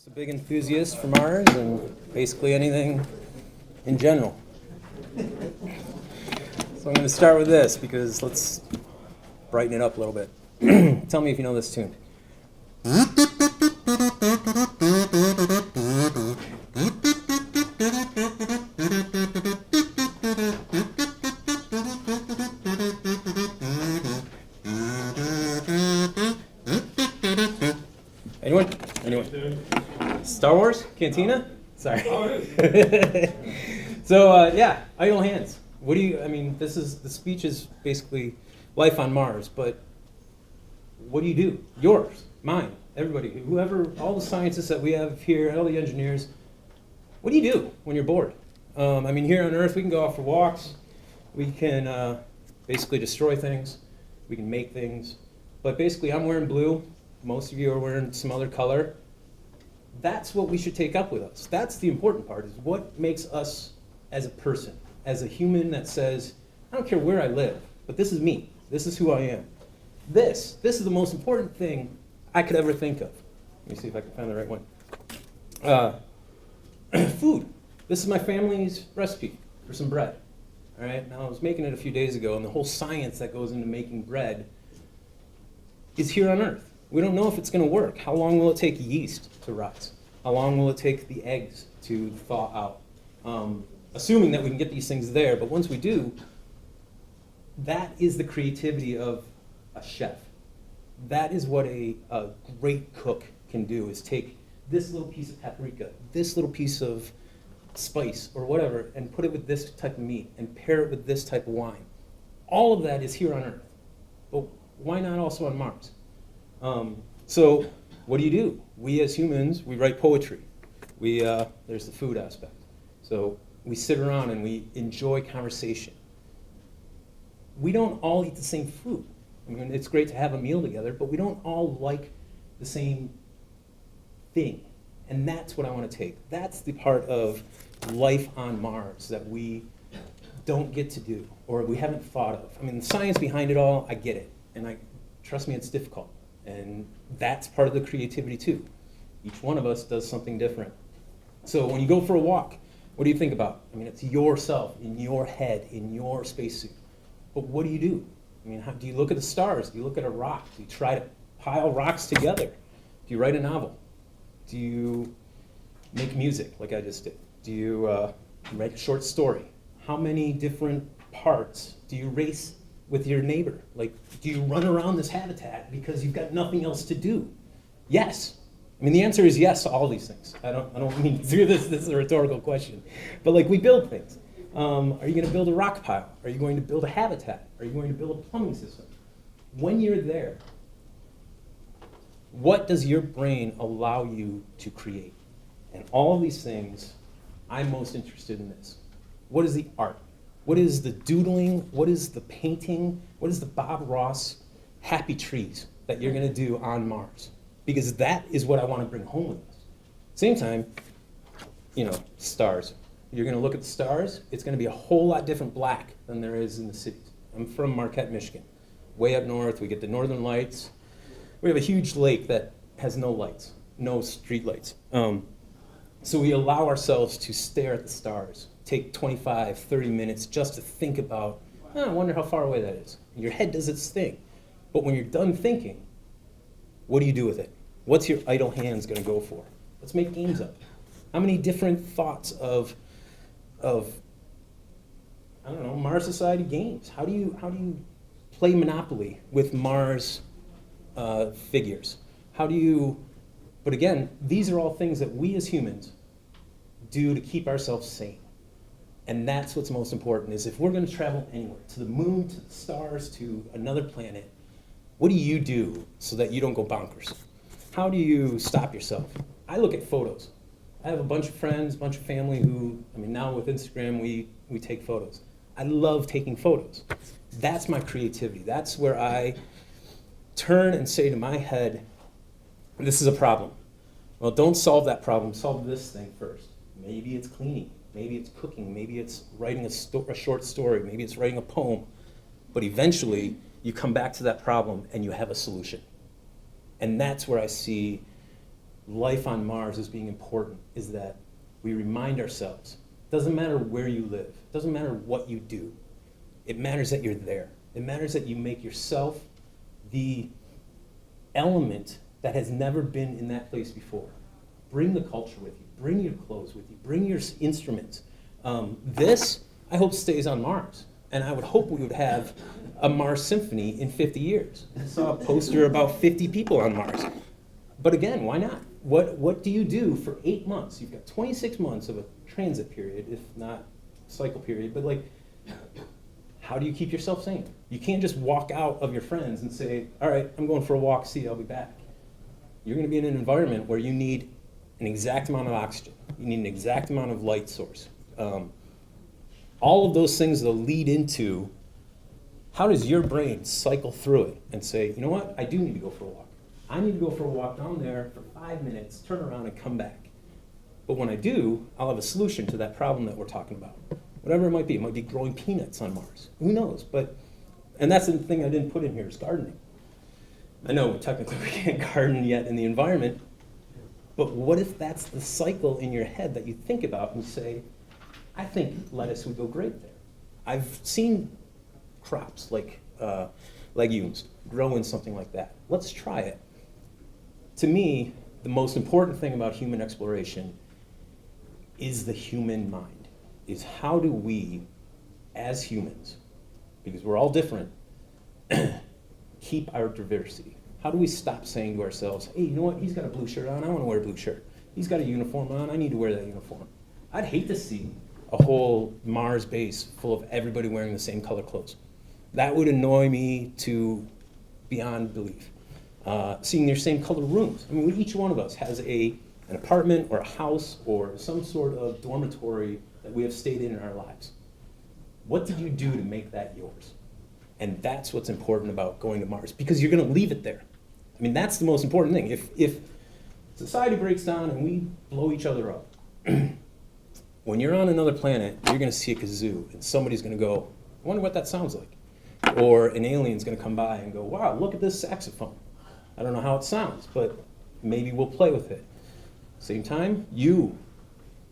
a big enthusiast for Mars and basically anything in general. So I'm going to start with this because let's brighten it up a little bit. Tell me if you know this tune. Anyone? Star Wars? Cantina? Sorry. So, yeah, idle hands. What do you, the speech is basically life on Mars, but what do you do? Yours, mine, everybody, whoever, all the scientists that we have here, all the engineers, what do you do when you're bored? Here on Earth, we can go out for walks, we can basically destroy things, we can make things, but basically I'm wearing blue, most of you are wearing some other color. That's what we should take up with us. That's the important part, is what makes us as a person, as a human that says, I don't care where I live, but this is me. This is who I am. This is the most important thing I could ever think of. Let me see if I can find the right one. Food. This is my family's recipe for some bread. All right. Now I was making it a few days ago, and the whole science that goes into making bread is here on Earth. We don't know if it's going to work. How long will it take yeast to rise? How long will it take the eggs to thaw out? Assuming that we can get these things there, but once we do, that is the creativity of a chef. That is what a great cook can do, is take this little piece of paprika, this little piece of spice or whatever, and put it with this type of meat and pair it with this type of wine. All of that is here on Earth. But why not also on Mars? So what do? We as humans, we write poetry. There's the food aspect. So we sit around and we enjoy conversation. We don't all eat the same food. It's great to have a meal together, but we don't all like the same thing. And that's what I want to take. That's the part of life on Mars that we don't get to do, or we haven't thought of. The science behind it all, I get it. And trust me, it's difficult. And that's part of the creativity too. Each one of us does something different. So when you go for a walk, what do you think about? It's yourself, in your head, in your spacesuit. But what do you do? How do you look at the stars? Do you look at a rock? Do you try to pile rocks together? Do you write a novel? Do you make music like I just did? Do you write a short story? How many different parts do you race with your neighbor? Do you run around this habitat because you've got nothing else to do? Yes. The answer is yes to all these things. I don't mean to do this is a rhetorical question. But we build things. Are you going to build a rock pile? Are you going to build a habitat? Are you going to build a plumbing system? When you're there, what does your brain allow you to create? And all of these things, I'm most interested in this. What is the art? What is the doodling? What is the painting? What is the Bob Ross happy trees that you're going to do on Mars? Because that is what I want to bring home with us. Same time, stars. You're going to look at the stars, it's going to be a whole lot different black than there is in the cities. I'm from Marquette, Michigan. Way up north, we get the northern lights. We have a huge lake that has no lights, no street lights. So we allow ourselves to stare at the stars, take 25, 30 minutes just to think about, I wonder how far away that is. And your head does its thing. But when you're done thinking, what do you do with it? What's your idle hands going to go for? Let's make games up. How many different thoughts of Mars Society games? How do you play Monopoly with Mars figures? But again, these are all things that we as humans do to keep ourselves sane. And that's what's most important, is if we're going to travel anywhere, to the moon, to the stars, to another planet, what do you do so that you don't go bonkers? How do you stop yourself? I look at photos. I have a bunch of friends, a bunch of family who, now with Instagram, we take photos. I love taking photos. That's my creativity. That's where I turn and say to my head, this is a problem. Well, don't solve that problem. Solve this thing first. Maybe it's cleaning. Maybe it's cooking. Maybe it's writing a short story. Maybe it's writing a poem. But eventually, you come back to that problem and you have a solution. And that's where I see life on Mars as being important is that we remind ourselves, it doesn't matter where you live, it doesn't matter what you do, it matters that you're there. It matters that you make yourself the element that has never been in that place before. Bring the culture with you, bring your clothes with you, bring your instruments. This, I hope, stays on Mars. And I would hope we would have a Mars symphony in 50 years. I saw a poster about 50 people on Mars. But again, why not? What do you do for 8 months? You've got 26 months of a transit period, if not cycle period, but like, how do you keep yourself sane? You can't just walk out of your friends and say, all right, I'm going for a walk, see you, I'll be back. You're gonna be in an environment where you need an exact amount of oxygen. You need an exact amount of light source. All of those things that lead into how does your brain cycle through it and say, you know what, I do need to go for a walk. I need to go for a walk down there for 5 minutes, turn around and come back. But when I do, I'll have a solution to that problem that we're talking about. Whatever it might be growing peanuts on Mars. Who knows? And that's the thing I didn't put in here is gardening. I know technically we can't garden yet in the environment, but what if that's the cycle in your head that you think about and say, I think lettuce would go great there. I've seen crops like legumes grow in something like that. Let's try it. To me, the most important thing about human exploration is the human mind, is how do we, as humans, because we're all different, keep our diversity? How do we stop saying to ourselves, hey, you know what, he's got a blue shirt on, I want to wear a blue shirt. He's got a uniform on, I need to wear that uniform. I'd hate to see a whole Mars base full of everybody wearing the same color clothes. That would annoy me to beyond belief. Seeing their same color rooms. I mean, each one of us has an apartment or a house or some sort of dormitory that we have stayed in our lives. What did you do to make that yours? And that's what's important about going to Mars, because you're going to leave it there. I mean, that's the most important thing. If society breaks down and we blow each other up, when you're on another planet, you're going to see a kazoo, and somebody's going to go, I wonder what that sounds like. Or an alien's going to come by and go, wow, look at this saxophone. I don't know how it sounds, but maybe we'll play with it. Same time, you,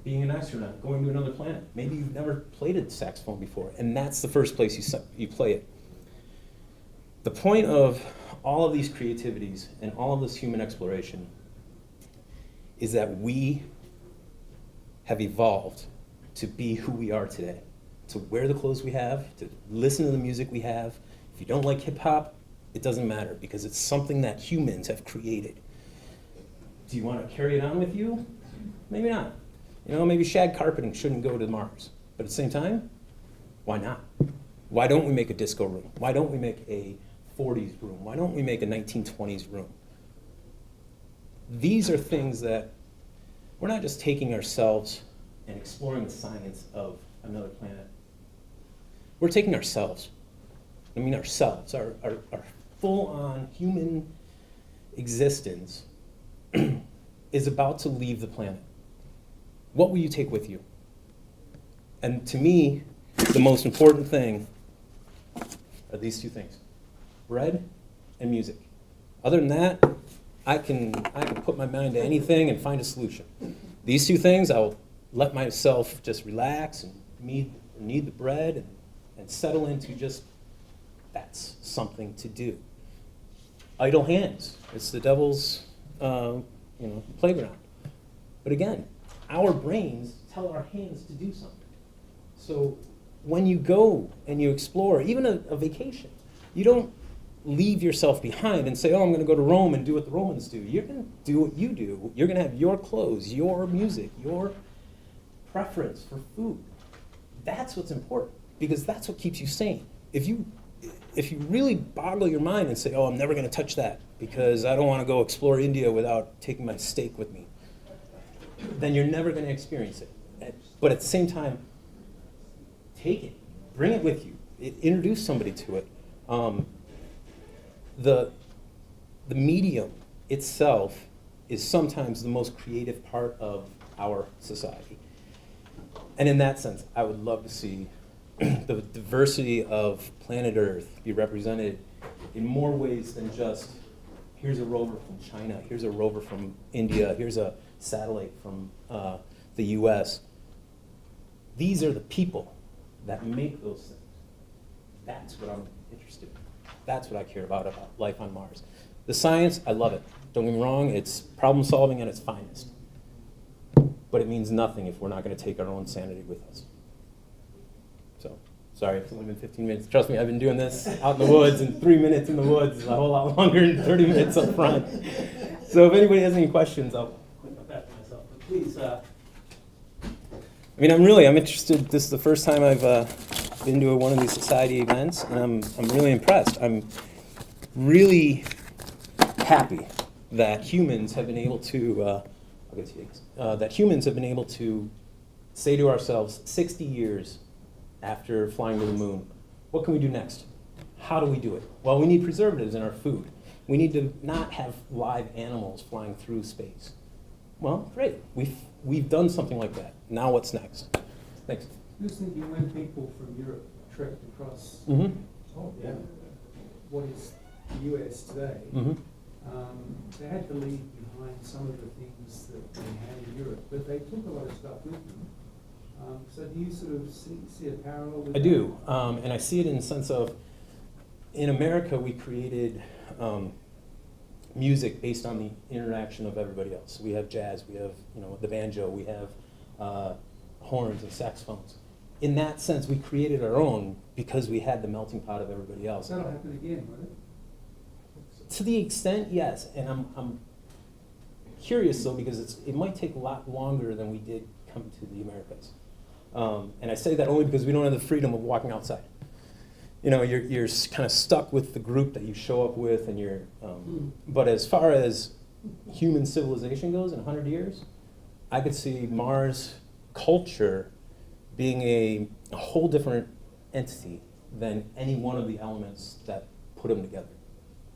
being an astronaut, going to another planet. Maybe you've never played a saxophone before, and that's the first place you play it. The point of all of these creativities and all of this human exploration is that we have evolved to be who we are today, to wear the clothes we have, to listen to the music we have. If you don't like hip hop, it doesn't matter, because it's something that humans have created. Do you want to carry it on with you? Maybe not. You know, maybe shag carpeting shouldn't go to Mars. But at the same time, why not? Why don't we make a disco room? Why don't we make a 40s room? Why don't we make a 1920s room? These are things that we're not just taking ourselves and exploring the science of another planet. We're taking ourselves. I mean ourselves, our full-on human existence is about to leave the planet. What will you take with you? And to me, the most important thing are these two things: bread and music. Other than that, I can put my mind to anything and find a solution. These two things, I'll let myself just relax and need the bread and settle into just, that's something to do. Idle hands, it's the devil's playground. But again, our brains tell our hands to do something. So when you go and you explore, even a vacation, you don't leave yourself behind and say, oh, I'm going to go to Rome and do what the Romans do. You're going to do what you do. You're going to have your clothes, your music, your preference for food. That's what's important, because that's what keeps you sane. If you really boggle your mind and say, oh, I'm never going to touch that because I don't want to go explore India without taking my steak with me, then you're never going to experience it. But at the same time, take it, bring it with you, introduce somebody to it. The medium itself is sometimes the most creative part of our society. And in that sense, I would love to see the diversity of planet Earth be represented in more ways than just here's a rover from China, here's a rover from India, here's a satellite from the US. These are the people that make those things. That's what I'm interested in. That's what I care about life on Mars. The science, I love it. Don't get me wrong, it's problem solving at its finest. But it means nothing if we're not going to take our own sanity with us. So, sorry, it's only been 15 minutes. Trust me, I've been doing this out in the woods, and 3 minutes in the woods is a whole lot longer than 30 minutes up front. So if anybody has any questions, I'll clean up after myself. But please, I'm interested. This is the first time I've been to one of these society events, and I'm really impressed. I'm really happy that humans have been able to, that humans have been able to say to ourselves, 60 years after flying to the moon, what can we do next? How do we do it? Well, we need preservatives in our food. We need to not have live animals flying through space. Well, great. We've done something like that. Now what's next? Thanks. I was thinking when people from Europe trekked across what is the US today, they had to leave behind some of the things that they had in Europe, but they took a lot of stuff with them. So do you sort of see a parallel with that? I do, and I see it in the sense of, in America we created music based on the interaction of everybody else. We have jazz, we have the banjo, we have horns and saxophones. In that sense, we created our own because we had the melting pot of everybody else. That'll happen again, won't it? To the extent, yes, and I'm curious though because it might take a lot longer than we did come to the Americas. And I say that only because we don't have the freedom of walking outside. You're kind of stuck with the group that you show up with, and you're. But as far as human civilization goes, in 100 years, I could see Mars culture being a whole different entity than any one of the elements that put them together.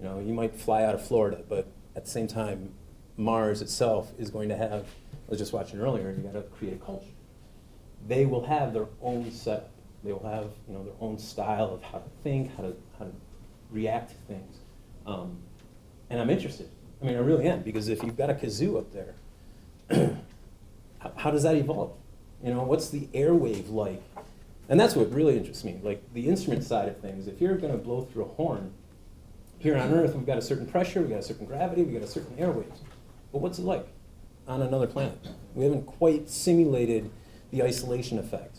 You might fly out of Florida, but at the same time, Mars itself is going to have. I was just watching earlier. You got to create a culture. They will have their own setup. They will have their own style of how to think, how to react to things, and I'm interested. I really am, because if you've got a kazoo up there, how does that evolve? What's the airwave like? And that's what really interests me, like the instrument side of things. If you're going to blow through a horn, here on Earth we've got a certain pressure, we've got a certain gravity, we've got a certain airwaves. But what's it like on another planet? We haven't quite simulated the isolation effect.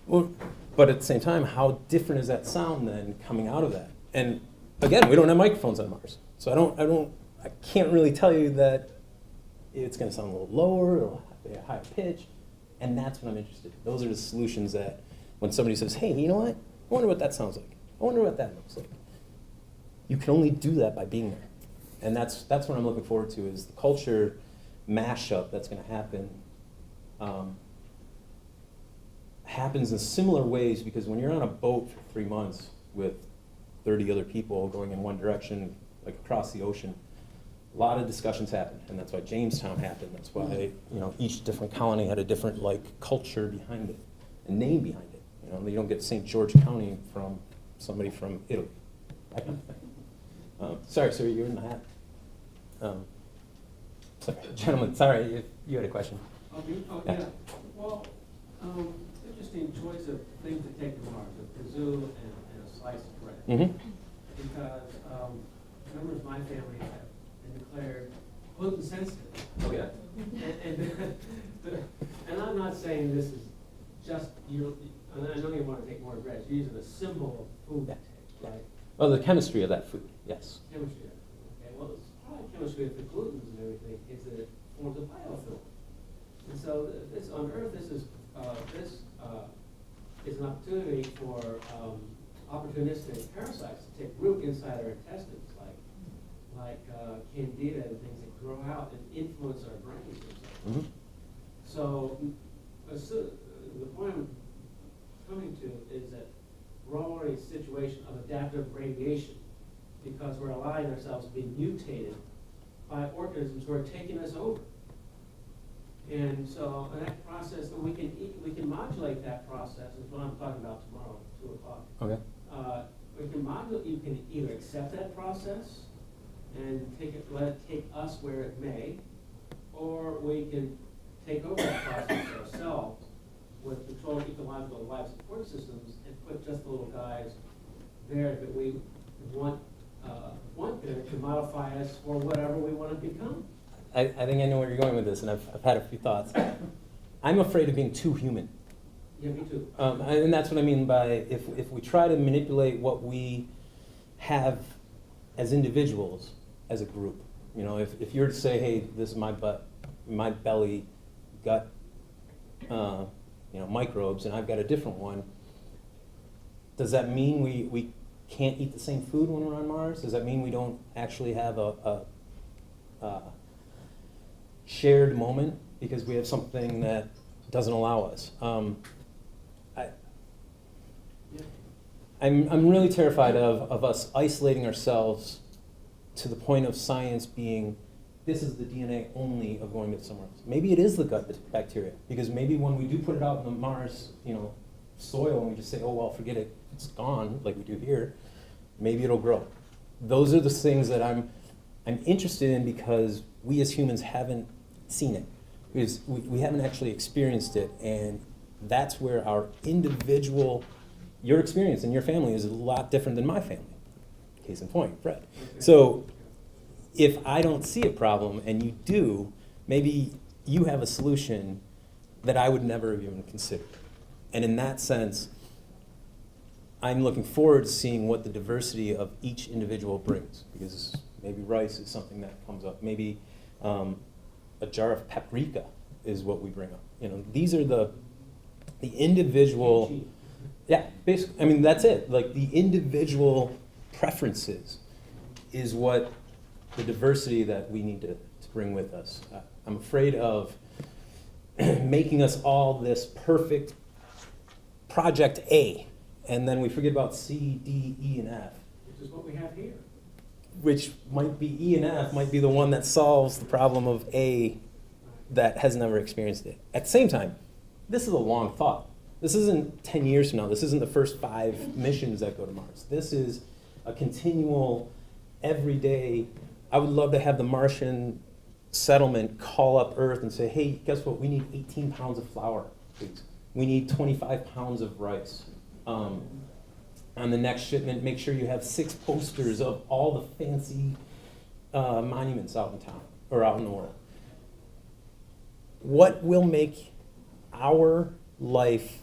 Well, but at the same time, how different is that sound then coming out of that? And again, we don't have microphones on Mars, so I can't really tell you that it's going to sound a little lower or a higher pitch, and that's what I'm interested in. Those are the solutions that when somebody says, "Hey, you know what? I wonder what that sounds like. I wonder what that looks like." You can only do that by being there, and that's what I'm looking forward to, is the culture mashup that's going to happen. Happens in similar ways, because when you're on a boat for 3 months with 30 other people going in one direction, like across the ocean, a lot of discussions happen, and that's why Jamestown happened. That's why each different colony had a different culture behind it, a name behind it. You don't get St. George County from somebody from Italy, that kind of thing. Sorry, sir, you're in the hat. Sorry, gentlemen, sorry, you had a question. Yeah. Well, interesting choice of things to take to Mars, a kazoo and a slice of bread. Mm-hmm. Because members of my family have been declared gluten sensitive. Oh yeah. And I'm not saying this is just you. And I know you want to take more bread. You're using a symbol of food, right? Well, the chemistry of that food, yes. Chemistry. Okay. Well, it's part of chemistry of the glutens and everything is that it forms a biofilm. And so this on Earth, this is an opportunity for opportunistic parasites to take root inside our intestines, like candida and things that grow out and influence our brains. Mm-hmm. So the point I'm coming to is that we're already in a situation of adaptive radiation, because we're allowing ourselves to be mutated by organisms who are taking us over. And so that process, and we can modulate that process, is what I'm talking about tomorrow, 2 o'clock. Okay. We can model, you can either accept that process and let it take us where it may, or we can take over that process ourselves with control ecological life support systems and put just the little guys there that we want there to modify us for whatever we want to become. I think I know where you're going with this, and I've had a few thoughts. I'm afraid of being too human. Yeah, me too. And that's what I mean by if we try to manipulate what we have as individuals, as a group. You know, if you're to say, hey, this is my butt, my belly, gut, microbes, and I've got a different one, does that mean we can't eat the same food when we're on Mars? Does that mean we don't actually have a shared moment because we have something that doesn't allow us? I'm really terrified of us isolating ourselves to the point of science being, this is the DNA only of going to somewhere else. Maybe it is the gut bacteria, because maybe when we do put it out in the Mars, soil, and we just say, oh well, forget it, it's gone, like we do here, maybe it'll grow. Those are the things that I'm interested in, because we as humans haven't seen it. Because we haven't actually experienced it, and that's where our individual, your experience and your family is a lot different than my family. Case in point, Fred. So if I don't see a problem and you do, maybe you have a solution that I would never have even considered. And in that sense, I'm looking forward to seeing what the diversity of each individual brings, because maybe rice is something that comes up. Maybe a jar of paprika is what we bring up. These are the individual, yeah, basically, I mean, that's it. Like, the individual preferences is what the diversity that we need to bring with us. I'm afraid of making us all this perfect project A, and then we forget about C, D, E, and F. Which is what we have here. Which might be E and F, might be the one that solves the problem of A that has never experienced it. At the same time, this is a long thought. This isn't 10 years from now. This isn't the first 5 missions that go to Mars. This is a continual, everyday. I would love to have the Martian Settlement call up Earth and say, hey, guess what? We need 18 pounds of flour, please. We need 25 pounds of rice. On the next shipment, make sure you have 6 posters of all the fancy monuments out in town, or out in the world. What will make our life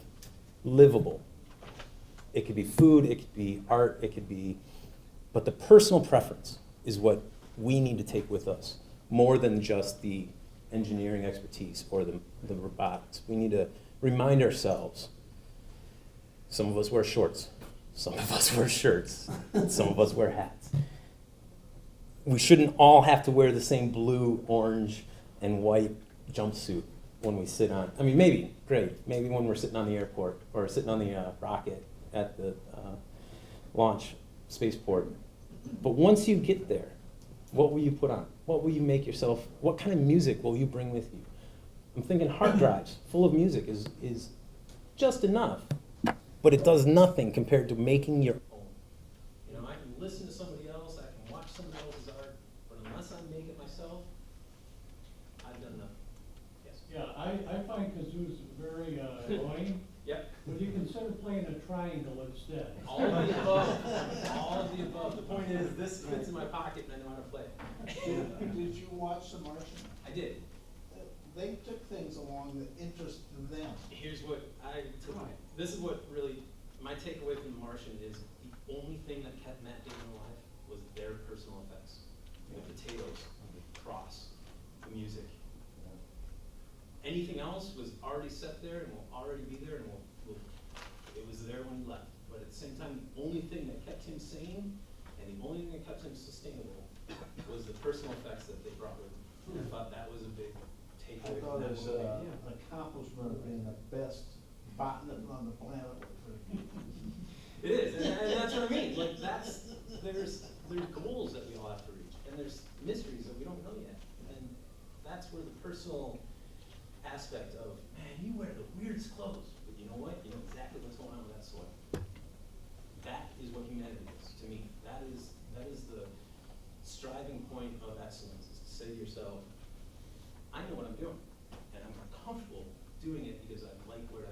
livable? It could be food, it could be art, it could be, but the personal preference is what we need to take with us, more than just the engineering expertise or the robotics. We need to remind ourselves, some of us wear shorts, some of us wear shirts, some of us wear hats. We shouldn't all have to wear the same blue, orange, and white jumpsuit when we sit on, I mean, maybe, great, maybe when we're sitting on the airport or sitting on the rocket at the launch spaceport. But once you get there, what will you put on? What will you make yourself, what kind of music will you bring with you? I'm thinking hard drives full of music is just enough, but it does nothing compared to making your own. I can listen to somebody else, I can watch somebody else's art, but unless I make it myself, I've done nothing. Yes? Yeah, I find kazoos very annoying. Yep. But you consider playing a triangle instead. All of the above. All of the above. The point is, this fits in my pocket and I know how to play it. Did you watch The Martian? I did. They took things along that interested them. Here's what I took. This is what really, my takeaway from The Martian is the only thing that kept Matt Damon alive was their personal effects. The potatoes, the cross, the music. Anything else was already set there and will already be there, and it was there when he left. But at the same time, the only thing that kept him sane and the only thing that kept him sustainable was the personal effects that they brought with them. I thought that was a big I takeaway thought from that his movie. accomplishment of being the best botanist on the planet was pretty. It is, and that's what I mean. Like, there's goals that we all have to reach, and there's mysteries that we don't know yet, and that's where the personal aspect of, man, you wear the weirdest clothes, but you know what? You know exactly what's going on with that soil. That is what humanity is. point of excellence is to say to yourself, I know what I'm doing, and I'm comfortable doing it because I like what